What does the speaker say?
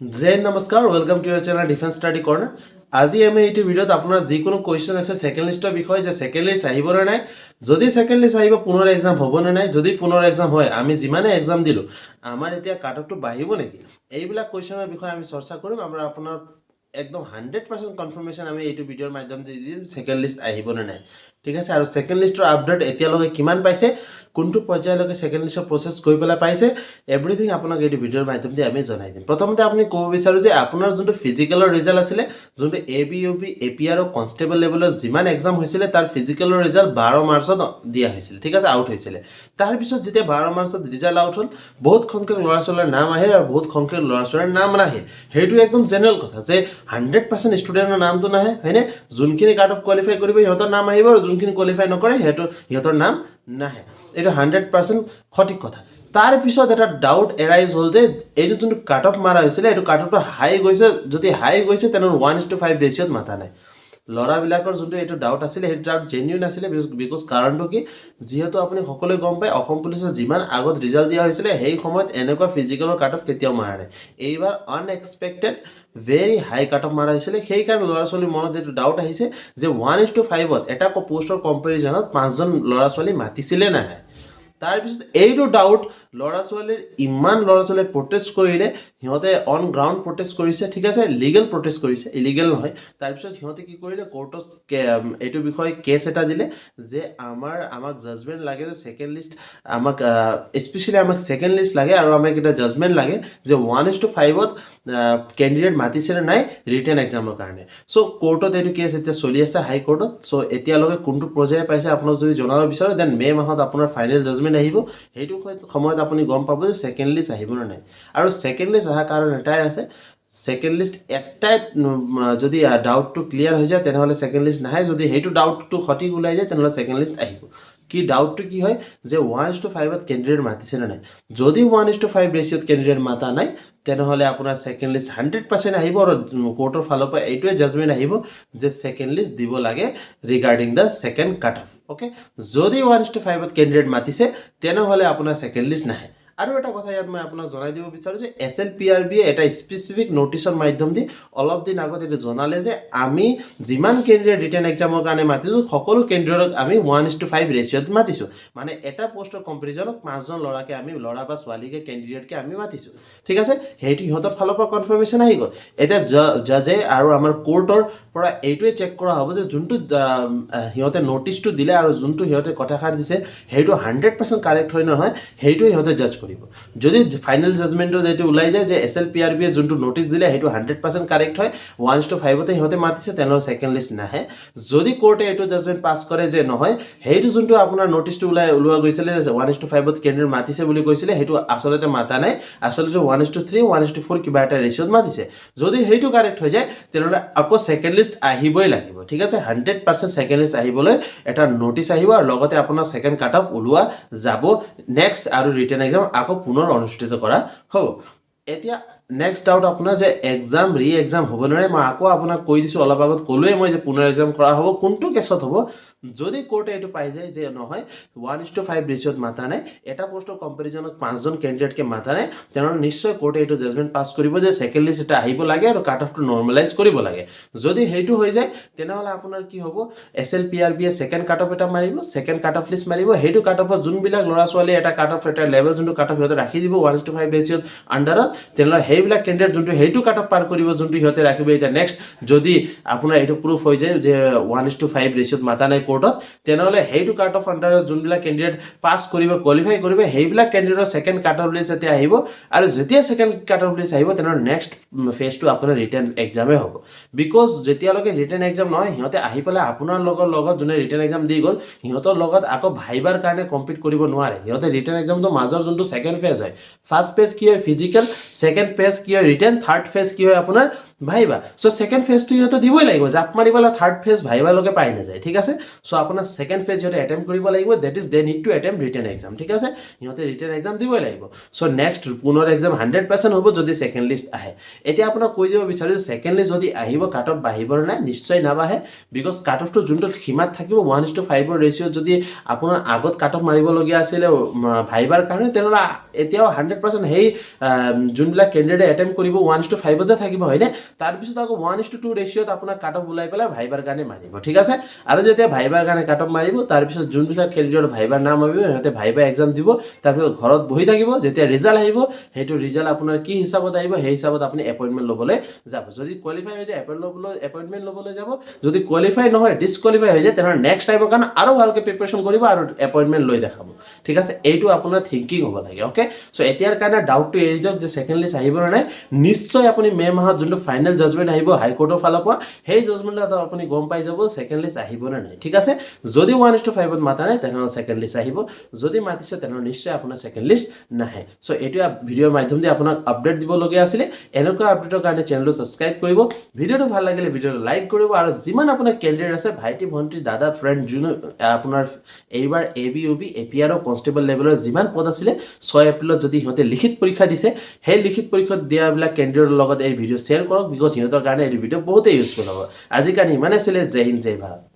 जय नमस्कार welcome to your channel defence study कर्नार আজি আমি এইটো ভিডিওত আপোনাৰ যিকোনো কোৱেশ্চন আছে সেকেন্ড লিষ্টৰ বিষয়ে যে সেকেন্ড লিষ্ট আহিব নে নাই যদি সেকেন্ড লিষ্ট আহিব পুনৰ এক্সাম হ'ব নে নাই যদি পুনৰ এক্সাম হয় আমি যিমানে এক্সাম দিলো আমাৰ এতিয়া কাট অফটো বাঢ়িব নেকি এইবিলাক কোৱেশ্চনৰ বিষয়ে আমি চৰ্চা কৰিম আমৰা আপোনাৰ একদম 100% কনফাৰ্মেশন আমি এইটো ভিডিওৰ মাধ্যমেৰে দি দিম সেকেন্ড লিষ্ট আহিব নে নাই ঠিক আছে আৰু সেকেন্ড লিষ্টৰ আপডেট এতিয়ালৈকে কিমান পাইছে কোনটো পৰ্যায়লৈকে সেকেন্ড লিষ্টৰ প্ৰসেস গৈ পেলাই পাইছে এভৰিথিং আপোনাক এইটো ভিডিওৰ মাধ্যমেৰে আমি জনাই দিম প্ৰথমতে আপুনি ক'ব বিচাৰো যে আপোনাৰ যোনটো ফিজিকেলৰ ৰিজাল্ট আছিল যোনটো এবিইউপি এপিআৰ আৰু কনষ্টেবল লেভেলৰ যিমান এক্সাম হৈছিল তাৰ ফিজিকেলৰ ৰিজাল্ট 12 মাৰ্চত দিয়া হৈছিল ঠিক আছে আউট হৈছিল তাৰ পিছত যেতিয়া 12 মাৰ্চত ৰিজাল্ট আউট হ'ল বহুত সংখ্যক ল'ৰা ছোৱালীৰ নাম আহে আৰু বহুত সংখ্যক ল'ৰা ছোৱালীৰ নাম নাহে হেইটো একদম জেনাৰেল কথা যে 100% ষ্টুডেণ্টৰ নামটো নাহে হয়নে যোনখিনি কাট অফ কোৱালিফাই কৰিব সিহঁতৰ নাম আহিব আৰু যোনখিনি কোৱালিফাই নকৰে সিহঁতৰ নাম নাহে এটা 100% সঠিক কথা তাৰ পিছত এটা ডাউট এৰাইজ হ'ল যে এইটো যোনটো কাট অফ মাৰা হৈছিল এইটো কাট অফটো হাই গৈছে যদি হাই গৈছে তেনে 1:5 ৰেচিঅ'ত মাথা নাই লৰাবিলাকৰ যোনটো এইটো ডাউট আছিল সেইটো ডাউট জেনুইন আছিল বিকজ কাৰণটো কি যেহেতু আপুনি সকলোৱে গম পায় অসম পুলিচৰ যিমান আগত ৰিজাল্ট দিয়া হৈছিল সেই সময়ত এনেকুৱা ফিজিকেলৰ কাট অফ কেতিয়াও মাৰা নাই এইবাৰ unexpected very high cut off মাৰা হৈছিল সেই কাৰণে ল'ৰা ছোৱালীৰ মনত এইটো ডাউট আহিছে যে 1:5ত এটা পোষ্টৰ কম্পেৰিজনত 5জন ল'ৰা ছোৱালী মাতিছিলে নাই তাৰ পিছত এইটো ডাউট ল'ৰা ছোৱালীৰ ইমান ল'ৰা ছোৱালীয়ে প্ৰটেষ্ট কৰিলে সিহঁতে অন গ্ৰাউণ্ড প্ৰটেষ্ট কৰিছে ঠিক আছে লিগেল প্ৰটেষ্ট কৰিছে ইলিগেল নহয় তাৰ পিছত সিহঁতে কি কৰিলে কোৰ্টত এইটো বিষয়ে কেছ এটা দিলে যে আমাক জাজমেন্ট লাগে যে সেকেন্ড লিষ্ট আমাক স্পেশালি আমাক সেকেন্ড লিষ্ট লাগে আৰু আমাক এটা জাজমেন্ট লাগে যে 1:5ত ক্যান্ডিডেট মাতিছিলে নাই ৰিটেন এক্সামৰ কাৰণে সো কোৰ্টত এইটো কেছ এতিয়া চলি আছে হাই কোৰ্টত সো এতিয়ালৈকে কোনটো পৰ্যায় পাইছে আপোনাক যদি জনাব বিচাৰে দেন মে মাহত আপোনাৰ ফাইনেল জাজমেন্ট আহিব সেইটো সময়ত আপুনি গম পাব যে সেকেন্ড লিষ্ট আহিব নে নাই আৰু সেকেন্ড লিষ্ট অহা কাৰণ এটাই আছে সেকেন্ড লিষ্ট এটাই যদি ডাউটটো ক্লিয়াৰ হৈ যায় তেনেহলে সেকেন্ড লিষ্ট নাহে যদি সেইটো ডাউটটো সঠিক ওলাই যায় তেনেহলে সেকেন্ড লিষ্ট আহিব কি ডাউটটো কি হয় যে 1:5ত ক্যান্ডিডেট মাতিছে না নাই যদি 1:5 ৰেচিঅ'ত ক্যান্ডিডেট মাতা নাই তেনেহলে আপোনাৰ সেকেন্ড লিষ্ট 100% আহিব আৰু কোৰ্টৰ ফালৰ পৰা এইটোৱে জাজমেন্ট আহিব যে সেকেন্ড লিষ্ট দিব লাগে ৰিগাৰ্ডিং দা সেকেন্ড কাট অফ ওকে যদি 1:5ত ক্যান্ডিডেট মাতিছে তেনেহলে আপোনাৰ সেকেন্ড লিষ্ট নাহে আৰু এটা কথা ইয়াত মই আপোনাক জনাই দিব বিচাৰো যে SLPRB এটা স্পেসিফিক নোটিছৰ মাধ্যম দি অলপ দিন আগত এটা জনালে যে আমি যিমান ক্যান্ডিডেট ৰিটেন এক্সামৰ কাৰণে মাতিছো সকলো ক্যান্ডিডেটক আমি 1:5 ৰেচিঅ'ত মাতিছো মানে এটা পোষ্টৰ কম্পেৰিজনত 5জন ল'ৰাকে আমি ল'ৰা বা ছোৱালীকে ক্যান্ডিডেটকে আমি মাতিছো ঠিক আছে হেইটো হিহঁতৰ ফালৰ পৰা কনফাৰ্মেশন আহি গ'ল এটা জাজে আৰু আমাৰ কোৰ্টৰ পৰা এইটোৱে চেক কৰা হ'ব যে যোনটো হিহঁতে নোটিছটো দিলে আৰু যোনটো হিহঁতে কথাখাৰ দিছে হেইটো 100% কাৰেক্ট হয় নহয় হেইটো হিহঁতে জাজ যদি ফাইনাল জাজমেন্টত এইটো ওলাই যায় যে SLPRB এ যোনটো নোটিছ দিলে হেইটো 100% কাৰেক্ট হয় 1:5তে হিহঁতে মাতিছে তেনেহলে সেকেন্ড লিষ্ট নাহে যদি কোৰ্টে এইটো জাজমেন্ট পাস কৰে যে নহয় হেইটো যোনটো আপোনাৰ নোটিছটো ওলোৱা গৈছিল যে 1:5ত ক্যান্ডিডেট মাতিছে বুলি কৈছিলে হেইটো আসলতে মাতা নাই আসলতে 1:3 1:4 কিবা এটা ৰেচিঅ'ত মাতিছে যদি হেইটো কাৰেক্ট হৈ যায় তেনেহলে আকৌ সেকেন্ড লিষ্ট আহিবই লাগিব ঠিক আছে 100% সেকেন্ড লিষ্ট আহিবলৈ এটা নোটিছ আহিব আৰু লগতে আপোনাৰ সেকেন্ড কাট অফ ওলোৱা যাব নেক্সট আৰু ৰিটেন এক্সাম আকৌ পুনৰ অনুষ্ঠিত কৰা হ'ব এতিয়া নেক্সট ডাউট আপোনাৰ যে এক্সাম ৰি এক্সাম হ'ব নৰে মই আকৌ আপোনাক কৈ দিছো অলপ আগত কলোৱে মই যে পুনৰ এক্সাম কৰা হ'ব কোনটো কেছত হ'ব যদি কোৰ্টে এইটো পাই যায় যে নহয় 1:5 ৰেচিঅ'ত মাতা নাই এটা পোষ্টৰ কম্পেৰিজনত 5জন ক্যান্ডিডেটকে মাতা নাই তেনেহলে নিশ্চয় কোৰ্টে এইটো জাজমেন্ট পাস কৰিব যে সেকেন্ড লিষ্ট এটা আহিব লাগে আৰু কাট অফটো নৰমালাইজ কৰিব লাগে যদি হেইটো হৈ যায় তেনেহলে আপোনাৰ কি হ'ব SLPRB এ সেকেন্ড কাট অফ এটা মাৰিব সেকেন্ড কাট অফ লিষ্ট মাৰিব হেইটো কাট অফৰ যোনবিলাক ল'ৰা ছোৱালী এটা কাট অফ এটা লেভেল যোনটো কাট অফ হিহঁতে ৰাখি দিব 1:5 ৰেচিঅ'ত আন্ডাৰত তেনেহলে হেইবিলাক ক্যান্ডিডেট যোনটো হেইটো কাট অফ পাৰ কৰিব যোনটো হিহঁতে ৰাখিব এটা নেক্সট যদি আপোনাৰ এইটো প্ৰুফ হৈ যায় যে 1:5 ৰেচিঅ'ত মাতা নাই কোৰ্টত তেনেহলে হেইটো কাট অফ আন্ডাৰত যোনবিলাক ক্যান্ডিডেট পাস কৰিব কোৱালিফাই কৰিব হেইবিলাক ক্যান্ডিডেটৰ সেকেন্ড কাট অফ লিষ্ট এতিয়া আহিব আৰু যেতিয়া সেকেন্ড কাট অফ লিষ্ট আহিব তেনেহলে নেক্সট ফেজটো আপোনাৰ ৰিটেন এক্সামে হ'ব বিকজ যেতিয়ালৈকে ৰিটেন এক্সাম নহয় সিহঁতে আহি পেলাই আপোনাৰ লগত যোনে ৰিটেন এক্সাম দি গ'ল সিহঁতৰ লগত আকৌ ভাইবাৰ কাৰণে কম্পিট কৰিব নোৱাৰে সিহঁতে ৰিটেন এক্সামটো মাজৰ যোনটো সেকেন্ড ফেজ হয় ফাৰ্স্ট ফেজ কি হয় ফিজিক্যাল সেকেন্ড ফেজ কি হয় ৰিটেন থাৰ্ড ফেজ কি হয় আপোনাৰ ভাইবা সো সেকেন্ড ফেজটো ইহঁতে দিবই লাগিব জাপ মাৰিবলা থাৰ্ড ফেজ ভাইবা লগে পাই না যায় ঠিক আছে সো আপোনাৰ সেকেন্ড ফেজ ইহঁতে অ্যাটেম্প কৰিব লাগিব that is they need to attempt written exam ঠিক আছে ইহঁতে ৰিটেন এক্সাম দিবই লাগিব সো নেক্সট পুনৰ এক্সাম 100% হ'ব যদি সেকেন্ড লিষ্ট আহে এতিয়া আপোনাক কৈ দিব বিচাৰো যে সেকেন্ড লিষ্ট যদি আহিব কাট অফ বাঢ়িব না নিশ্চয় নাবাহে বিকজ কাট অফটো যোনটো সীমাত থাকিব 1:5 ৰেচিঅ'ত যদি আপোনাৰ আগত কাট অফ মাৰিব লগিয়া আছিল ভাইবাৰ কাৰণে তেনেহলে এতিয়াও 100% হেই যোনবিলাক ক্যান্ডিডেট কেণ্ডিডেটে এটেম্প কৰিব 1:5 থাকিব হয়নে তাৰপিছত আকৌ 1:2 ৰেচিঅ'ত আপোনাৰ কাট অফ ওলাই পেলাই ভাইবাৰ কাৰণে মাৰিব ঠিক আছে আৰু যেতিয়া ভাইবাৰ কাৰণে কাট অফ মাৰিব তাৰপিছত যোনবিলাক কেণ্ডিডেট ভাইবাৰ নাম আহিব সিহঁতে ভাইবা এক্সাম দিব তাৰপিছত ঘৰত বহি থাকিব যেতিয়া ৰিজাল্ট আহিব সেইটো ৰিজাল্ট আপোনাৰ কি হিচাপত আহিব সেই হিচাপত আপুনি এপইণ্টমেণ্ট ল'বলৈ যাব যদি কোৱালিফাই হৈ যায় এপইণ্টমেণ্ট ল'বলৈ যাব যদি কোৱালিফাই নহয় ডিছকোৱালিফাই হৈ যায় তেনেহ'লে নেক্সট টাইমৰ কাৰণে আৰু ভালকৈ প্ৰিপাৰেশ্যন কৰিব আৰু এপইণ্টমেণ্ট লৈ দেখাব ঠিক আছে এইটো আপোনাৰ থিংকিং হ'ব লাগে অ'কে চ' এতিয়াৰ কাৰণে ডাউটটো এৰি দিয়ক যে ছেকেণ্ড লিষ্ট আহিব নে নাই নিশ্চয় আপুনি মে' মাহত যোনটো ফাইনেল জাজমেণ্ট আহিব হাইকোৰ্টৰ ফালৰ পৰা সেই জাজমেণ্টত আপুনি গম পাই যাব ছেকেণ্ড লিষ্ট আহিব নে নাই ঠিক আছে যদি 1:5 মাতা নাই তেনেহ'লে ছেকেণ্ড লিষ্ট আহিব যদি মাতিছে তেনেহ'লে নিশ্চয় আপোনাৰ ছেকেণ্ড লিষ্ট নাহে চ' এইটোৱে ভিডিঅ'ৰ মাধ্যমেদি আপোনাক আপডেট দিবলগীয়া আছিলে এনেকুৱা আপডেটৰ কাৰণে চেনেলটো ছাবস্ক্ৰাইব কৰিব ভিডিঅ'টো ভাল লাগিলে ভিডিঅ'টো লাইক কৰিব আৰু যিমান আপোনাৰ কেণ্ডিডেট আছে ভাইটি ভণ্টি দাদা ফ্ৰেণ্ড যোনে আপোনাৰ এইবাৰ ABOB APR কনষ্টেবল লেভেলৰ যিমান পদ আছিলে 6 এপ্ৰিলত যদি সিহঁতে লিখিত পৰীক্ষা দিছে সেই লিখিত পৰীক্ষাত দিয়াবিলাক কেণ্ডিডেটৰ লগত এই ভিডিঅ' শ্বেয়াৰ কৰক বিকজ সিহঁতৰ কাৰণে এই ভিডিঅ' বহুতেই ইউজফুল হ'ব আজিৰ কাৰণে ইমানে আছিলে জয় হিন্দ জয় ভাৰত